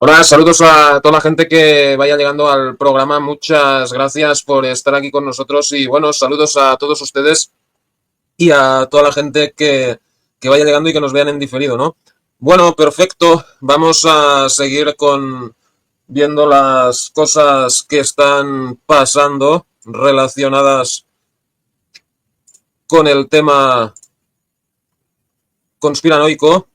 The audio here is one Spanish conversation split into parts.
Hola, saludos a toda la gente que vaya llegando al programa. Muchas gracias por estar aquí con nosotros y bueno, saludos a todos ustedes y a toda la gente que vaya llegando y que nos vean en diferido, ¿no? Bueno, perfecto. Vamos a seguir con viendo las cosas que están pasando relacionadas con el tema conspiranoico.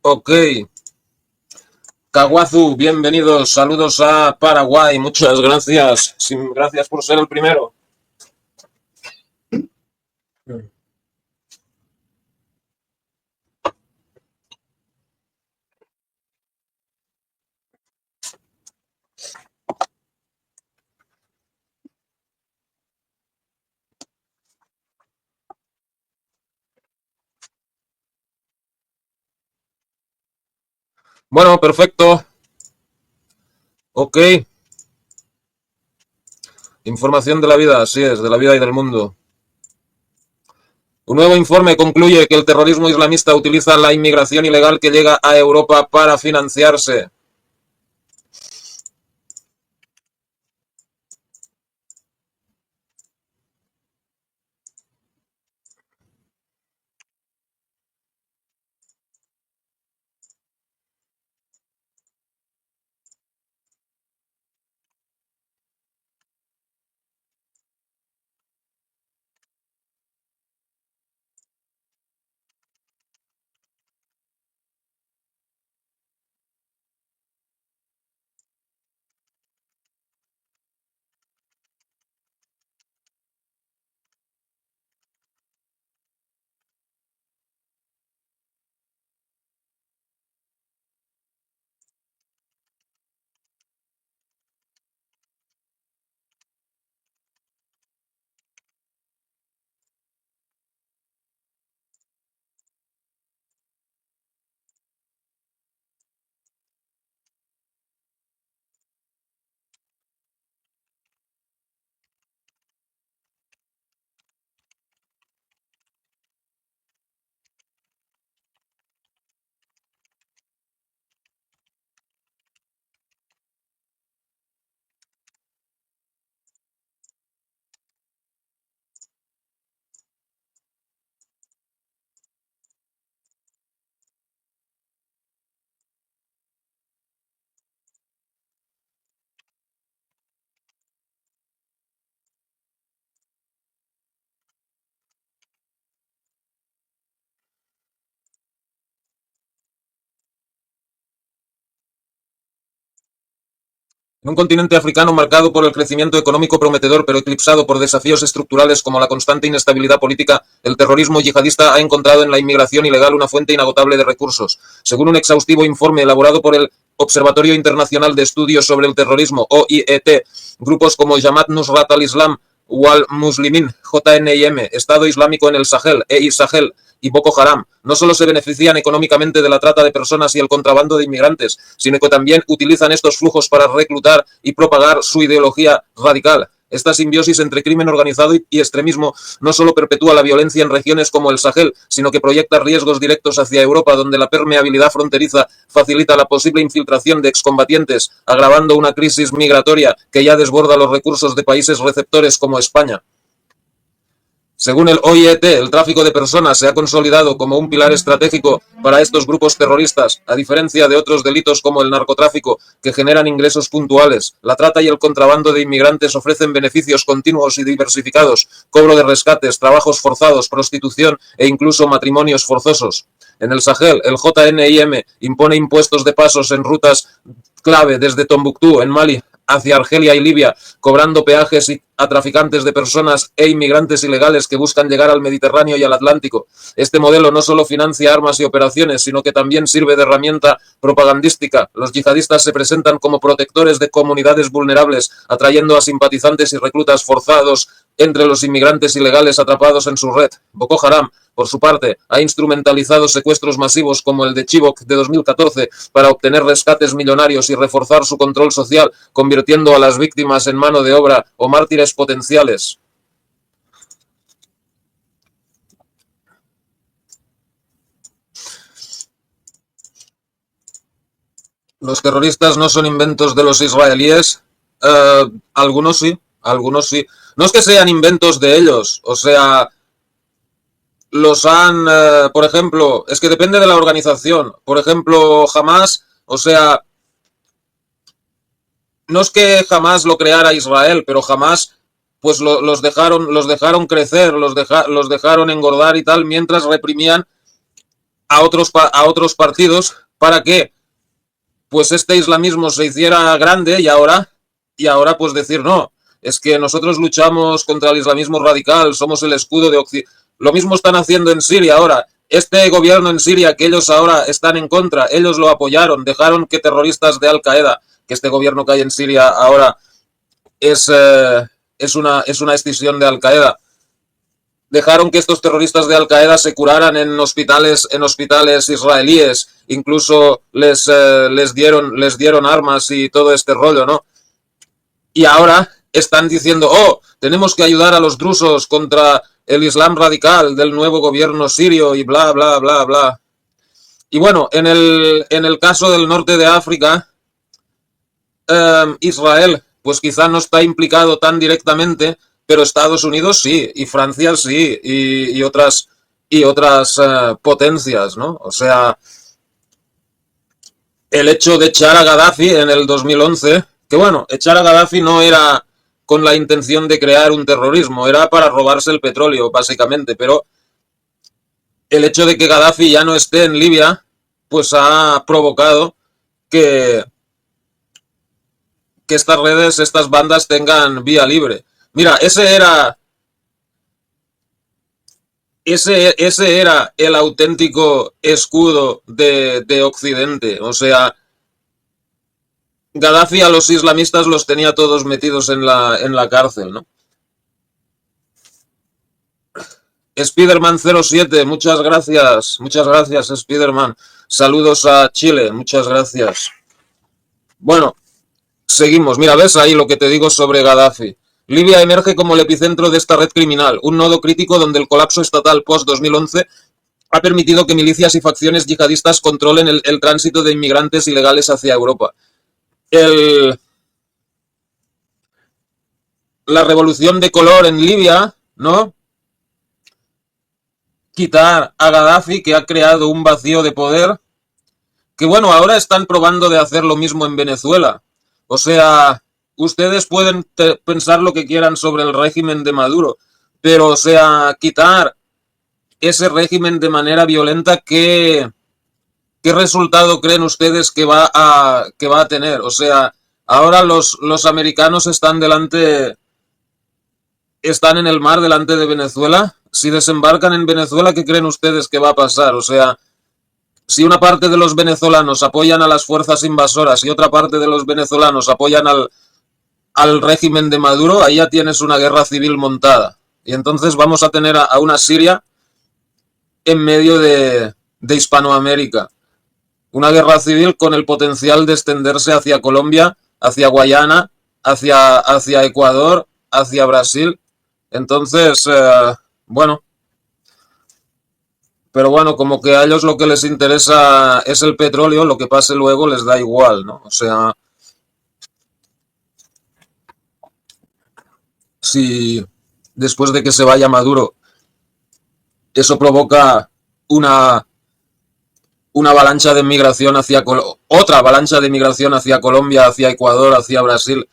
Ok, Kawazu, bienvenidos, saludos a Paraguay, muchas gracias, gracias por ser el primero. Bueno, perfecto, ok, información de la vida, así es, de la vida y del mundo. Un nuevo informe concluye que el terrorismo islamista utiliza la inmigración ilegal que llega a Europa para financiarse. En un continente africano marcado por el crecimiento económico prometedor pero eclipsado por desafíos estructurales como la constante inestabilidad política, el terrorismo yihadista ha encontrado en la inmigración ilegal una fuente inagotable de recursos. Según un exhaustivo informe elaborado por el Observatorio Internacional de Estudios sobre el Terrorismo, OIET, grupos como Jamaat Nusrat al-Islam, Wal Muslimin, JNIM, Estado Islámico en el Sahel, Sahel y Boko Haram, no solo se benefician económicamente de la trata de personas y el contrabando de inmigrantes, sino que también utilizan estos flujos para reclutar y propagar su ideología radical. Esta simbiosis entre crimen organizado y extremismo no solo perpetúa la violencia en regiones como el Sahel, sino que proyecta riesgos directos hacia Europa, donde la permeabilidad fronteriza facilita la posible infiltración de excombatientes, agravando una crisis migratoria que ya desborda los recursos de países receptores como España. Según el OIET, el tráfico de personas se ha consolidado como un pilar estratégico para estos grupos terroristas, a diferencia de otros delitos como el narcotráfico, que generan ingresos puntuales. La trata y el contrabando de inmigrantes ofrecen beneficios continuos y diversificados, cobro de rescates, trabajos forzados, prostitución e incluso matrimonios forzosos. En el Sahel, el JNIM impone impuestos de pasos en rutas clave desde Tombuctú, en Mali, hacia Argelia y Libia, cobrando peajes a traficantes de personas e inmigrantes ilegales que buscan llegar al Mediterráneo y al Atlántico. Este modelo no solo financia armas y operaciones, sino que también sirve de herramienta propagandística. Los yihadistas se presentan como protectores de comunidades vulnerables, atrayendo a simpatizantes y reclutas forzados entre los inmigrantes ilegales atrapados en su red. Boko Haram, por su parte, ha instrumentalizado secuestros masivos como el de Chibok de 2014 para obtener rescates millonarios y reforzar su control social, convirtiendo a las víctimas en mano de obra o mártires potenciales. Los terroristas no son inventos de los israelíes. Algunos sí, algunos sí. No es que sean inventos de ellos, o sea, los han, por ejemplo, es que depende de la organización. Por ejemplo, Hamas, o sea, no es que Hamas lo creara Israel, pero Hamas pues los dejaron crecer, los dejaron engordar y tal, mientras reprimían a otros partidos para que pues este islamismo se hiciera grande y ahora pues decir no, es que nosotros luchamos contra el islamismo radical, somos el escudo de Occidente. Lo mismo están haciendo en Siria ahora. Este gobierno en Siria que ellos ahora están en contra, ellos lo apoyaron, dejaron que terroristas de Al-Qaeda, que este gobierno que hay en Siria ahora es, es una escisión de Al-Qaeda, dejaron que estos terroristas de Al-Qaeda se curaran en hospitales israelíes, incluso les dieron armas y todo este rollo, ¿no? Y ahora están diciendo, oh, tenemos que ayudar a los drusos contra el Islam radical del nuevo gobierno sirio y bla, bla, bla, bla. Y bueno, en el caso del norte de África, Israel, pues quizá no está implicado tan directamente, pero Estados Unidos sí, y Francia sí, y otras potencias, ¿no? O sea, el hecho de echar a Gaddafi en el 2011, que bueno, echar a Gaddafi no era con la intención de crear un terrorismo, era para robarse el petróleo, básicamente, pero el hecho de que Gaddafi ya no esté en Libia, pues ha provocado que, que estas redes, estas bandas tengan vía libre. Mira, ese era el auténtico escudo de Occidente. O sea, Gaddafi a los islamistas los tenía todos metidos en la cárcel, ¿no? Spiderman 07, muchas gracias Spiderman. Saludos a Chile, muchas gracias. Bueno, seguimos. Mira, ves ahí lo que te digo sobre Gaddafi. Libia emerge como el epicentro de esta red criminal, un nodo crítico donde el colapso estatal post-2011 ha permitido que milicias y facciones yihadistas controlen el tránsito de inmigrantes ilegales hacia Europa. La revolución de color en Libia, ¿no? Quitar a Gaddafi, que ha creado un vacío de poder, que bueno, ahora están probando de hacer lo mismo en Venezuela. O sea, ustedes pueden pensar lo que quieran sobre el régimen de Maduro, pero o sea, quitar ese régimen de manera violenta, ¿qué resultado creen ustedes que va a tener? O sea, ahora los americanos están en el mar delante de Venezuela. Si desembarcan en Venezuela, ¿qué creen ustedes que va a pasar? O sea, si una parte de los venezolanos apoyan a las fuerzas invasoras y otra parte de los venezolanos apoyan al régimen de Maduro, ahí ya tienes una guerra civil montada. Y entonces vamos a tener a una Siria en medio de Hispanoamérica. Una guerra civil con el potencial de extenderse hacia Colombia, hacia Guayana, hacia Ecuador, hacia Brasil. Entonces, bueno, pero bueno, como que a ellos lo que les interesa es el petróleo, lo que pase luego les da igual, ¿no? O sea, si después de que se vaya Maduro Eso provoca una, una avalancha de migración hacia otra avalancha de migración hacia Colombia, hacia Ecuador, hacia Brasil.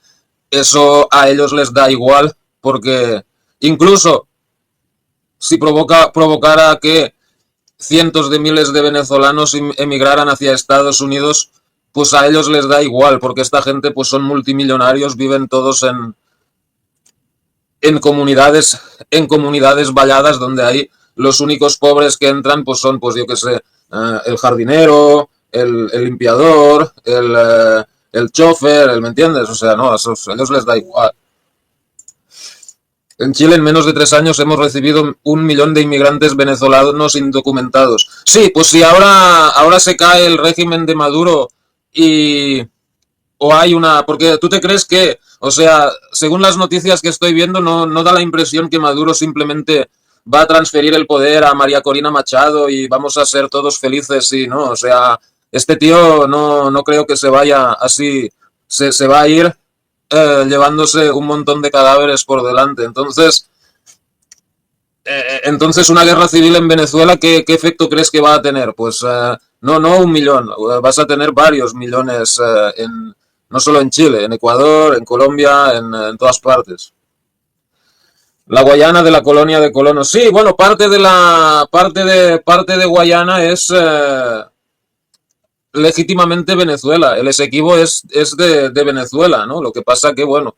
Eso a ellos les da igual, porque incluso si provocara que cientos de miles de venezolanos emigraran hacia Estados Unidos, pues a ellos les da igual, porque esta gente pues son multimillonarios, viven todos en comunidades, en comunidades valladas donde hay los únicos pobres que entran pues son, pues yo que sé, el jardinero, el limpiador, el chofer, ¿me entiendes? O sea, no, a ellos les da igual. En Chile en menos de 3 años hemos recibido 1 millón de inmigrantes venezolanos indocumentados. Sí, pues si ahora se cae el régimen de Maduro y o hay una, porque tú te crees que, o sea, según las noticias que estoy viendo, no da la impresión que Maduro simplemente va a transferir el poder a María Corina Machado y vamos a ser todos felices, sí, ¿no? O sea, este tío no creo que se vaya así, se va a ir llevándose un montón de cadáveres por delante. Entonces una guerra civil en Venezuela, ¿qué efecto crees que va a tener? Pues no 1 millón, vas a tener varios millones no solo en Chile, en Ecuador, en Colombia, en todas partes. La Guayana de la colonia de colonos. Sí, bueno, parte de Guayana es legítimamente Venezuela. El Esequibo es de Venezuela, ¿no? Lo que pasa que, bueno,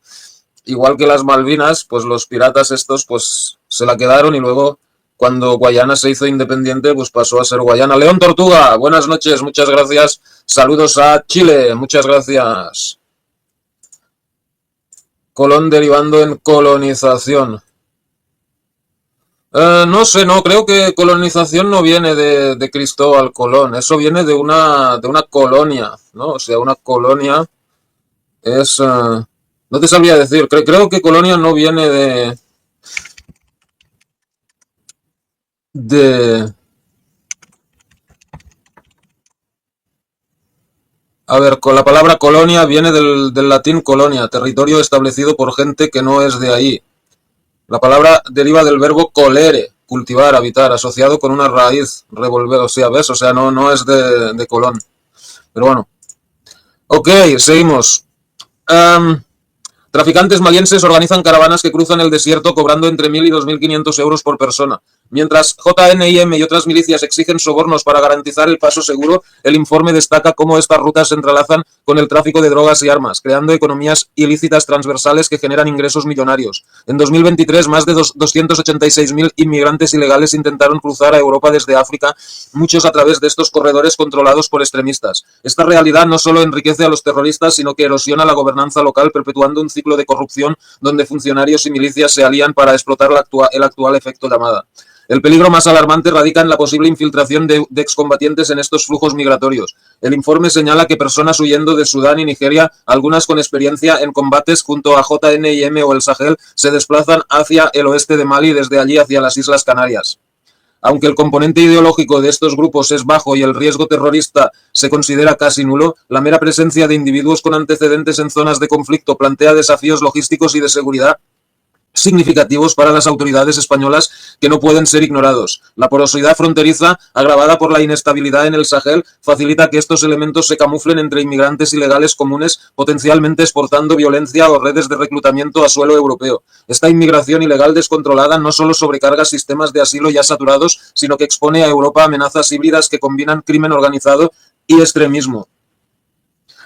igual que las Malvinas, pues los piratas estos pues se la quedaron y luego cuando Guayana se hizo independiente pues pasó a ser Guayana. León Tortuga, buenas noches, muchas gracias. Saludos a Chile, muchas gracias. Colón derivando en colonización. No sé, no, creo que colonización no viene de Cristóbal Colón, eso viene de una colonia, ¿no? O sea, una colonia es... no te sabría decir, creo que colonia no viene de... A ver, con la palabra colonia viene del latín colonia, territorio establecido por gente que no es de ahí. La palabra deriva del verbo colere, cultivar, habitar, asociado con una raíz, revolver, o sea, ¿ves? O sea, no es de Colón. Pero bueno. Ok, seguimos. Um, Traficantes malienses organizan caravanas que cruzan el desierto cobrando entre 1.000 y 2.500 euros por persona. Mientras JNIM y otras milicias exigen sobornos para garantizar el paso seguro, el informe destaca cómo estas rutas se entrelazan con el tráfico de drogas y armas, creando economías ilícitas transversales que generan ingresos millonarios. En 2023, más de 286.000 inmigrantes ilegales intentaron cruzar a Europa desde África, muchos a través de estos corredores controlados por extremistas. Esta realidad no solo enriquece a los terroristas, sino que erosiona la gobernanza local, perpetuando un ciclo de corrupción donde funcionarios y milicias se alían para explotar el actual efecto llamada. El peligro más alarmante radica en la posible infiltración de excombatientes en estos flujos migratorios. El informe señala que personas huyendo de Sudán y Nigeria, algunas con experiencia en combates junto a JNIM o el Sahel, se desplazan hacia el oeste de Mali y desde allí hacia las Islas Canarias. Aunque el componente ideológico de estos grupos es bajo y el riesgo terrorista se considera casi nulo, la mera presencia de individuos con antecedentes en zonas de conflicto plantea desafíos logísticos y de seguridad significativos para las autoridades españolas que no pueden ser ignorados. La porosidad fronteriza, agravada por la inestabilidad en el Sahel, facilita que estos elementos se camuflen entre inmigrantes ilegales comunes, potencialmente exportando violencia o redes de reclutamiento a suelo europeo. Esta inmigración ilegal descontrolada no solo sobrecarga sistemas de asilo ya saturados, sino que expone a Europa a amenazas híbridas que combinan crimen organizado y extremismo.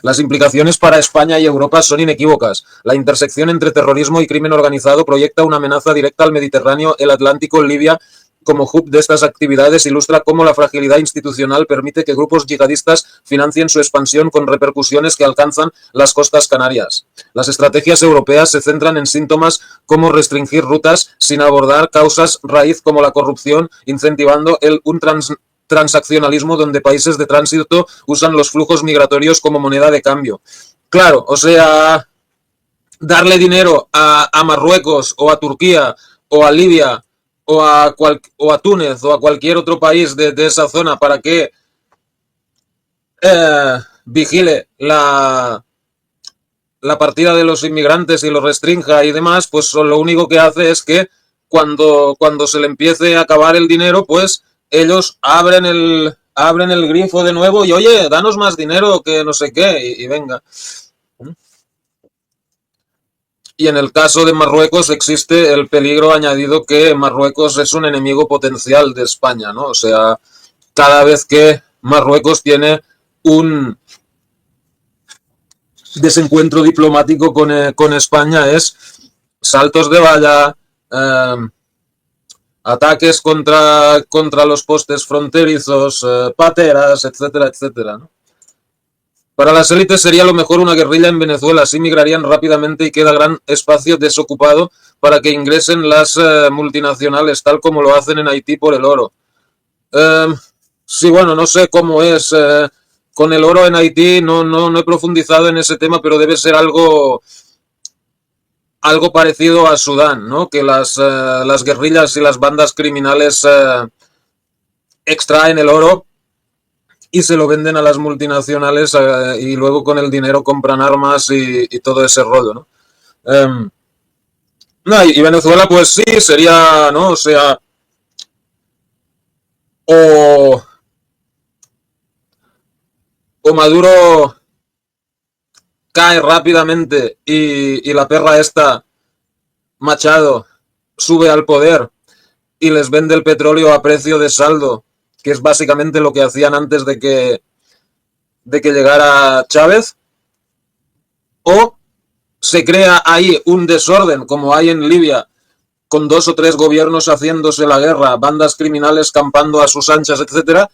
Las implicaciones para España y Europa son inequívocas. La intersección entre terrorismo y crimen organizado proyecta una amenaza directa al Mediterráneo, el Atlántico, Libia. Como hub de estas actividades ilustra cómo la fragilidad institucional permite que grupos yihadistas financien su expansión con repercusiones que alcanzan las costas canarias. Las estrategias europeas se centran en síntomas como restringir rutas sin abordar causas raíz como la corrupción, incentivando un transaccionalismo donde países de tránsito usan los flujos migratorios como moneda de cambio. Claro, o sea, darle dinero a Marruecos o a Turquía o a Libia o a Túnez o a cualquier otro país de esa zona para que vigile la partida de los inmigrantes y lo restrinja y demás, pues lo único que hace es que cuando se le empiece a acabar el dinero, pues ellos abren el grifo de nuevo y oye, danos más dinero que no sé qué, y venga. Y en el caso de Marruecos existe el peligro añadido que Marruecos es un enemigo potencial de España, ¿no? O sea, cada vez que Marruecos tiene un desencuentro diplomático con España es saltos de valla, ataques contra los postes fronterizos, pateras, etcétera, etcétera, ¿no? Para las élites sería lo mejor una guerrilla en Venezuela, así migrarían rápidamente y queda gran espacio desocupado para que ingresen las multinacionales, tal como lo hacen en Haití por el oro. Sí, bueno, no sé cómo es con el oro en Haití, no he profundizado en ese tema, pero debe ser algo parecido a Sudán, ¿no? Que las guerrillas y las bandas criminales extraen el oro y se lo venden a las multinacionales y luego con el dinero compran armas y todo ese rollo, ¿no? No, y Venezuela, pues sí, sería, ¿no? O sea, o, o Maduro cae rápidamente y la perra esta, Machado, sube al poder y les vende el petróleo a precio de saldo, que es básicamente lo que hacían antes de que llegara Chávez, o se crea ahí un desorden como hay en Libia, con 2 o 3 gobiernos haciéndose la guerra, bandas criminales campando a sus anchas, etcétera,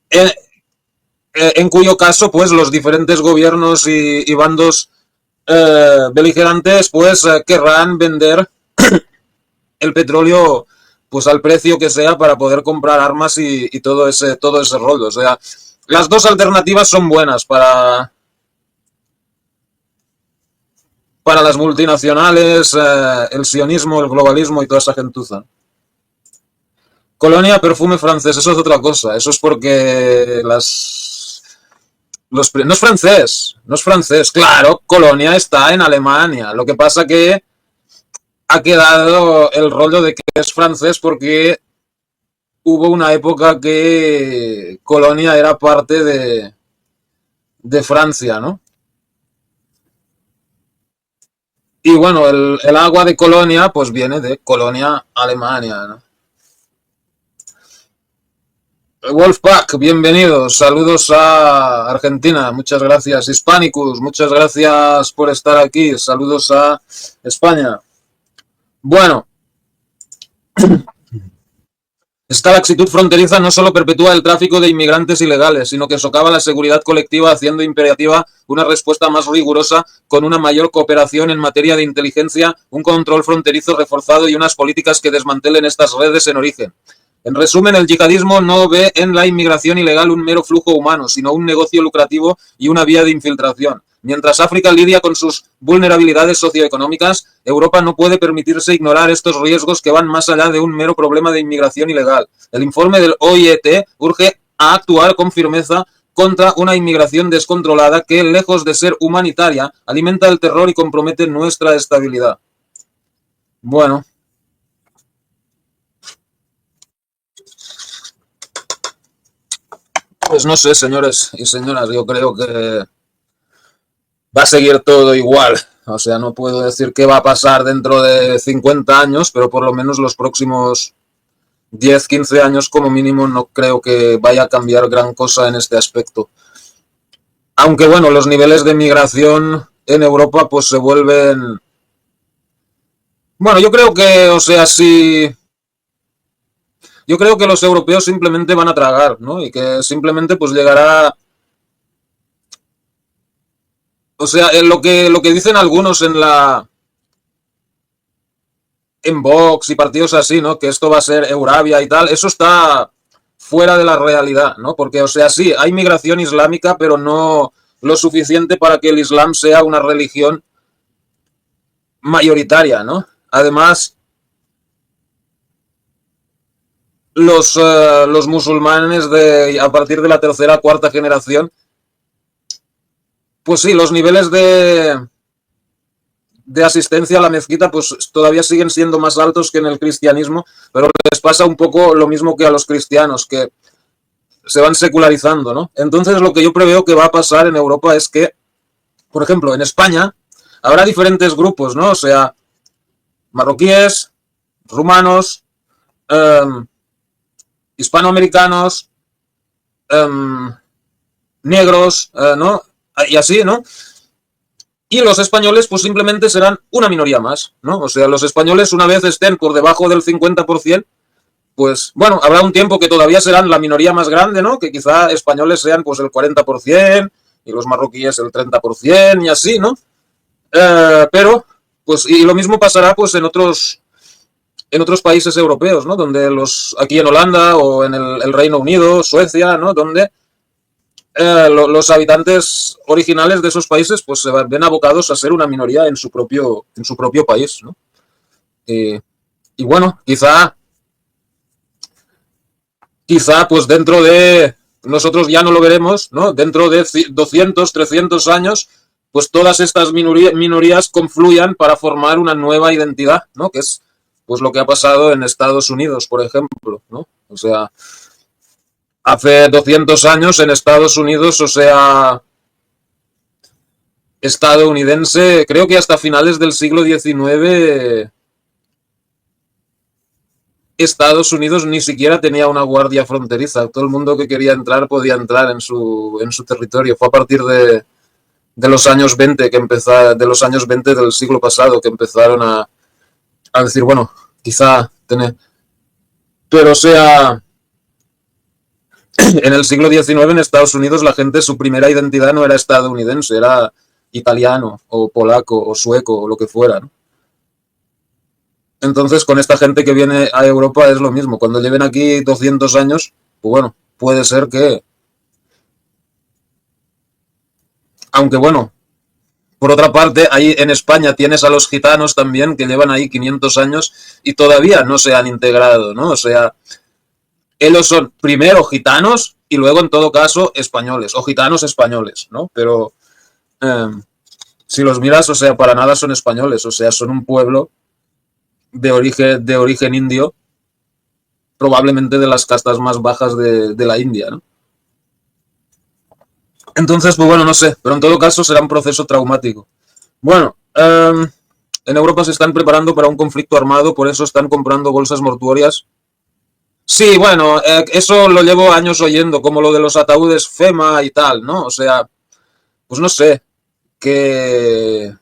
en, en cuyo caso, pues los diferentes gobiernos y bandos beligerantes, pues querrán vender el petróleo pues al precio que sea para poder comprar armas y todo ese rollo. O sea, las dos alternativas son buenas para las multinacionales, el sionismo, el globalismo y toda esa gentuza. Colonia, perfume francés, eso es otra cosa. Eso es porque no es francés, no es francés. Claro, Colonia está en Alemania. Lo que pasa que ha quedado el rollo de que es francés porque hubo una época que Colonia era parte de Francia, ¿no? Y bueno, el agua de Colonia pues viene de Colonia, Alemania, ¿no? Wolfpack, bienvenidos, saludos a Argentina, muchas gracias. Hispanicus, muchas gracias por estar aquí, saludos a España. Bueno, esta laxitud fronteriza no solo perpetúa el tráfico de inmigrantes ilegales, sino que socava la seguridad colectiva, haciendo imperativa una respuesta más rigurosa con una mayor cooperación en materia de inteligencia, un control fronterizo reforzado y unas políticas que desmantelen estas redes en origen. En resumen, el yihadismo no ve en la inmigración ilegal un mero flujo humano, sino un negocio lucrativo y una vía de infiltración. Mientras África lidia con sus vulnerabilidades socioeconómicas, Europa no puede permitirse ignorar estos riesgos que van más allá de un mero problema de inmigración ilegal. El informe del OIT urge a actuar con firmeza contra una inmigración descontrolada que, lejos de ser humanitaria, alimenta el terror y compromete nuestra estabilidad. Bueno, pues no sé, señores y señoras, yo creo que va a seguir todo igual. O sea, no puedo decir qué va a pasar dentro de 50 años, pero por lo menos los próximos 10, 15 años como mínimo no creo que vaya a cambiar gran cosa en este aspecto. Aunque bueno, los niveles de migración en Europa pues se vuelven... Bueno, yo creo que, o sea, si... Yo creo que los europeos simplemente van a tragar, ¿no? Y que simplemente pues llegará... O sea, lo que dicen algunos en Vox y partidos así, ¿no? Que esto va a ser Eurabia y tal, eso está fuera de la realidad, ¿no? Porque, o sea, sí, hay migración islámica, pero no lo suficiente para que el Islam sea una religión mayoritaria, ¿no? Además, los musulmanes a partir de la tercera, cuarta generación, pues sí, los niveles de asistencia a la mezquita pues todavía siguen siendo más altos que en el cristianismo, pero les pasa un poco lo mismo que a los cristianos, que se van secularizando, ¿no? Entonces lo que yo preveo que va a pasar en Europa es que, por ejemplo, en España habrá diferentes grupos, ¿no? O sea, marroquíes, rumanos, hispanoamericanos, negros, ¿no? Y así, ¿no? Y los españoles pues simplemente serán una minoría más, ¿no? O sea, los españoles una vez estén por debajo del 50%, pues bueno, habrá un tiempo que todavía serán la minoría más grande, ¿no? Que quizá españoles sean pues el 40% y los marroquíes el 30% y así, ¿no? Pero, pues, y lo mismo pasará pues en otros países europeos, ¿no? Donde aquí en Holanda o en el Reino Unido, Suecia, ¿no? Donde los habitantes originales de esos países pues se ven abocados a ser una minoría en su propio país, ¿no? Y bueno, quizá pues dentro de, nosotros ya no lo veremos, ¿no? Dentro de 200, 300 años, pues todas estas minorías confluyan para formar una nueva identidad, ¿no? Que es pues lo que ha pasado en Estados Unidos, por ejemplo, ¿no? O sea, hace 200 años en Estados Unidos, o sea, estadounidense, creo que hasta finales del siglo XIX, Estados Unidos ni siquiera tenía una guardia fronteriza. Todo el mundo que quería entrar podía entrar en su territorio. Fue a partir de los años 20 de los años 20 del siglo pasado que empezaron a decir, bueno, quizá tener. Pero o sea, en el siglo XIX en Estados Unidos la gente, su primera identidad no era estadounidense, era italiano o polaco o sueco o lo que fuera, ¿no? Entonces con esta gente que viene a Europa es lo mismo. Cuando lleven aquí 200 años, pues bueno, puede ser que, aunque bueno, por otra parte, ahí en España tienes a los gitanos también que llevan ahí 500 años y todavía no se han integrado, ¿no? O sea, ellos son primero gitanos y luego en todo caso españoles, o gitanos españoles, ¿no? Pero eh, si los miras, o sea, para nada son españoles, o sea, son un pueblo de origen indio, probablemente de las castas más bajas de la India, ¿no? Entonces, pues bueno, no sé, pero en todo caso será un proceso traumático. Bueno, en Europa se están preparando para un conflicto armado, por eso están comprando bolsas mortuorias. Sí, bueno, eso lo llevo años oyendo, como lo de los ataúdes FEMA y tal, ¿no? O sea, pues no sé qué,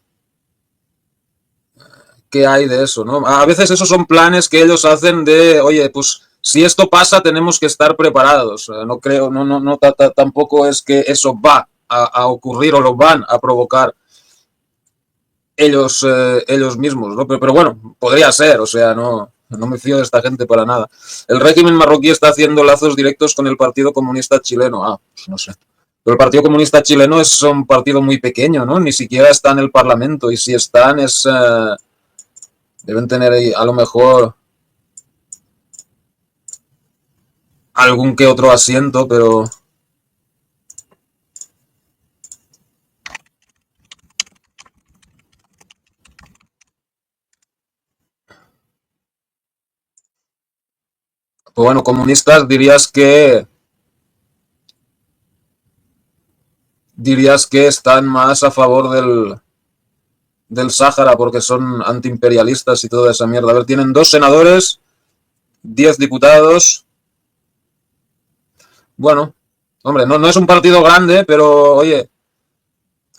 qué hay de eso, ¿no? A veces esos son planes que ellos hacen de, oye, pues si esto pasa tenemos que estar preparados. No creo, no, tampoco es que eso va a ocurrir o lo van a provocar ellos mismos, ¿no? Pero bueno, podría ser, o sea, no me fío de esta gente para nada. El régimen marroquí está haciendo lazos directos con el Partido Comunista Chileno. Ah, pues no sé. Pero el Partido Comunista Chileno es un partido muy pequeño, ¿no? Ni siquiera está en el Parlamento. Y si están, deben tener ahí a lo mejor algún que otro asiento, pero pues bueno, comunistas dirías que están más a favor del Sáhara porque son antiimperialistas y toda esa mierda. A ver, tienen 2 senadores, 10 diputados. Bueno, hombre, no es un partido grande, pero oye,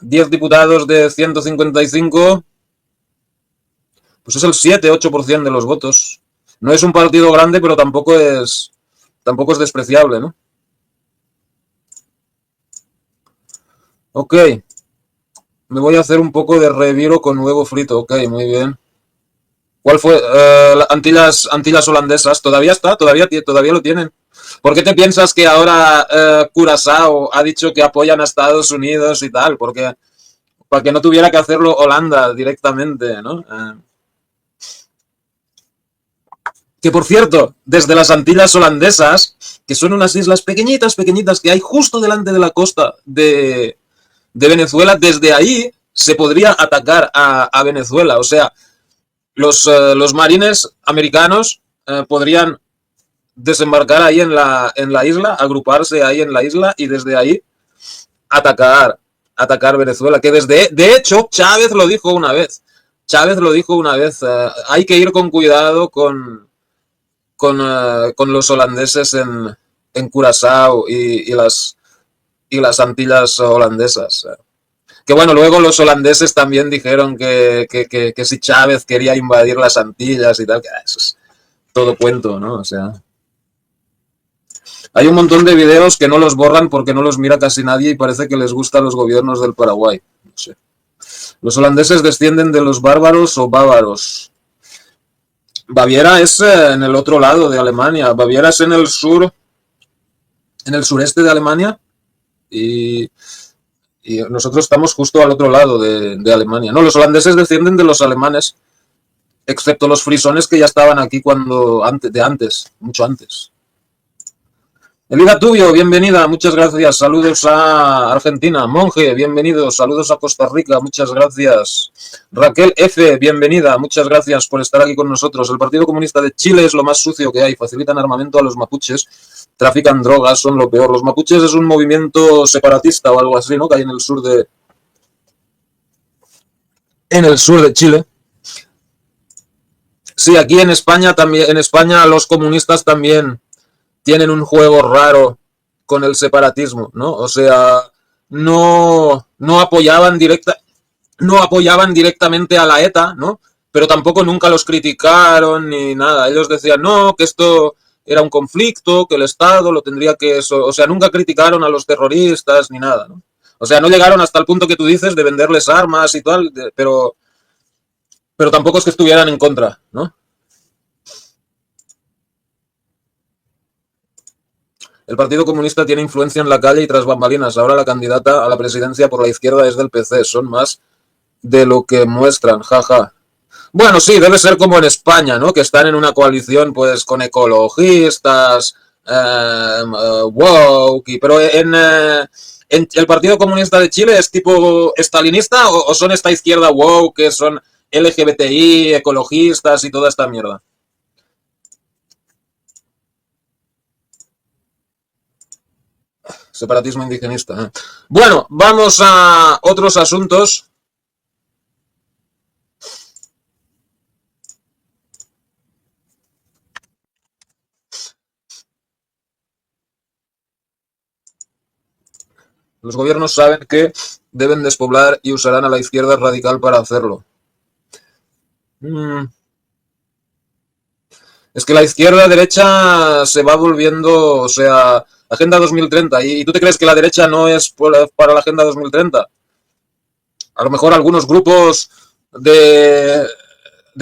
10 diputados de 155, pues es el 7-8% de los votos. No es un partido grande, pero tampoco es despreciable, ¿no? Ok, me voy a hacer un poco de reviro con huevo frito. Ok, muy bien. ¿Cuál fue? Antillas holandesas. ¿Todavía está? ¿Todavía lo tienen? ¿Por qué te piensas que ahora Curazao ha dicho que apoyan a Estados Unidos y tal? Porque para que no tuviera que hacerlo Holanda directamente, ¿no? Que por cierto, desde las Antillas holandesas, que son unas islas pequeñitas, pequeñitas que hay justo delante de la costa de Venezuela, desde ahí se podría atacar a Venezuela. O sea, los marines americanos podrían desembarcar ahí en la isla, agruparse ahí en la isla y desde ahí atacar Venezuela. Que de hecho, Chávez lo dijo una vez. Chávez lo dijo una vez. Hay que ir con cuidado con los holandeses en Curazao y las Antillas holandesas. Que bueno, luego los holandeses también dijeron que si Chávez quería invadir las Antillas y tal, que eso es todo cuento, ¿no? O sea, hay un montón de videos que no los borran porque no los mira casi nadie y parece que les gusta a los gobiernos del Paraguay. No sé. Los holandeses descienden de los bárbaros o bávaros. Baviera es en el otro lado de Alemania. Baviera es en el sur, en el sureste de Alemania y nosotros estamos justo al otro lado de Alemania. No, los holandeses descienden de los alemanes, excepto los frisones que ya estaban aquí antes, mucho antes. Elida Tubio, bienvenida, muchas gracias. Saludos a Argentina. Monje, bienvenido. Saludos a Costa Rica, muchas gracias. Raquel F, bienvenida, muchas gracias por estar aquí con nosotros. El Partido Comunista de Chile es lo más sucio que hay. Facilitan armamento a los mapuches, trafican drogas, son lo peor. Los mapuches es un movimiento separatista o algo así, ¿no? Que hay en el sur de Chile. Sí, aquí en España también, en España los comunistas también tienen un juego raro con el separatismo, ¿no? O sea, no apoyaban directamente a la ETA, ¿no? Pero tampoco nunca los criticaron ni nada. Ellos decían, no, que esto era un conflicto, que el Estado lo tendría que... O sea, nunca criticaron a los terroristas ni nada, ¿no? O sea, no llegaron hasta el punto que tú dices de venderles armas y tal, pero tampoco es que estuvieran en contra, ¿no? El Partido Comunista tiene influencia en la calle y tras bambalinas. Ahora la candidata a la presidencia por la izquierda es del PC. Son más de lo que muestran, jaja. Bueno, sí, debe ser como en España, ¿no? Que están en una coalición, pues, con ecologistas, woke, pero en el Partido Comunista de Chile es tipo estalinista o son esta izquierda woke, que son LGBTI, ecologistas y toda esta mierda. Separatismo indigenista. Bueno, vamos a otros asuntos. Los gobiernos saben que deben despoblar y usarán a la izquierda radical para hacerlo. Es que la izquierda derecha se va volviendo, o sea, Agenda 2030. ¿Y tú te crees que la derecha no es para la Agenda 2030? A lo mejor algunos grupos de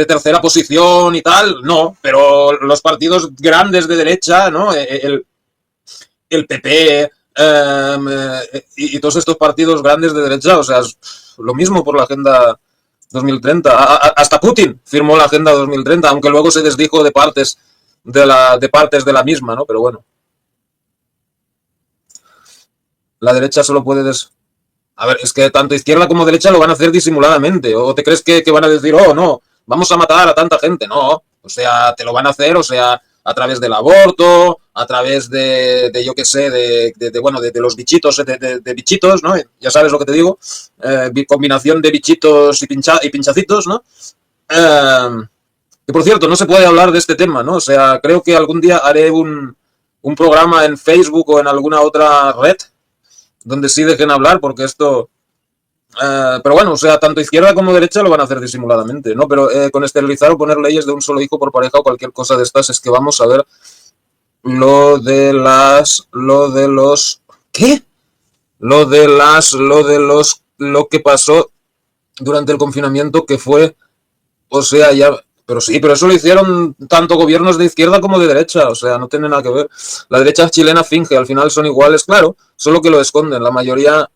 tercera posición y tal, no, pero los partidos grandes de derecha, ¿no? El PP y todos estos partidos grandes de derecha, o sea, es lo mismo por la Agenda 2030. Hasta Putin firmó la Agenda 2030, aunque luego se desdijo de partes de la misma, ¿no? Pero bueno. La derecha solo puede A ver, es que tanto izquierda como derecha lo van a hacer disimuladamente. ¿O te crees que van a decir, oh, no, vamos a matar a tanta gente? No, o sea, te lo van a hacer, o sea, a través del aborto, a través yo qué sé, de los bichitos, de bichitos, ¿no? Ya sabes lo que te digo. Combinación de bichitos y pinchacitos, ¿no? Que por cierto, no se puede hablar de este tema, ¿no? O sea, creo que algún día haré un programa en Facebook o en alguna otra red donde sí dejen hablar, porque esto... pero bueno, o sea, tanto izquierda como derecha lo van a hacer disimuladamente, ¿no? Pero con esterilizar o poner leyes de un solo hijo por pareja o cualquier cosa de estas, es que vamos a ver ¿qué? Lo que pasó durante el confinamiento, que fue, o sea, ya... Pero sí, pero eso lo hicieron tanto gobiernos de izquierda como de derecha, o sea, no tiene nada que ver. La derecha chilena finge, al final son iguales, claro, solo que lo esconden. La mayoría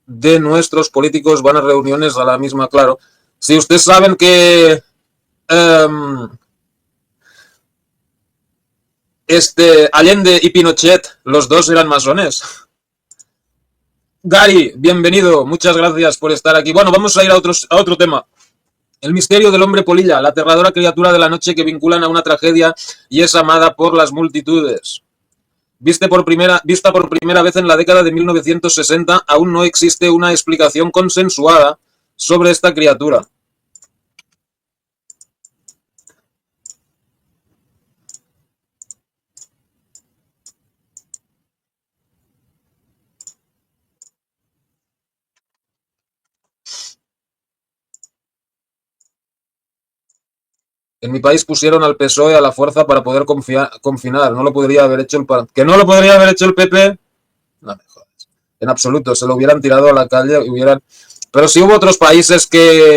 de nuestros políticos van a reuniones a la misma, claro. Si ustedes saben que Allende y Pinochet, los dos eran masones. Gary, bienvenido, muchas gracias por estar aquí. Bueno, vamos a ir a otro tema. El misterio del hombre polilla, la aterradora criatura de la noche que vinculan a una tragedia y es amada por las multitudes. Vista por primera vez en la década de 1960, aún no existe una explicación consensuada sobre esta criatura. En mi país pusieron al PSOE a la fuerza para poder confinar. No lo podría haber hecho ¿Que no lo podría haber hecho el PP? No me jodas. En absoluto, se lo hubieran tirado a la calle y hubieran... Pero si hubo otros países que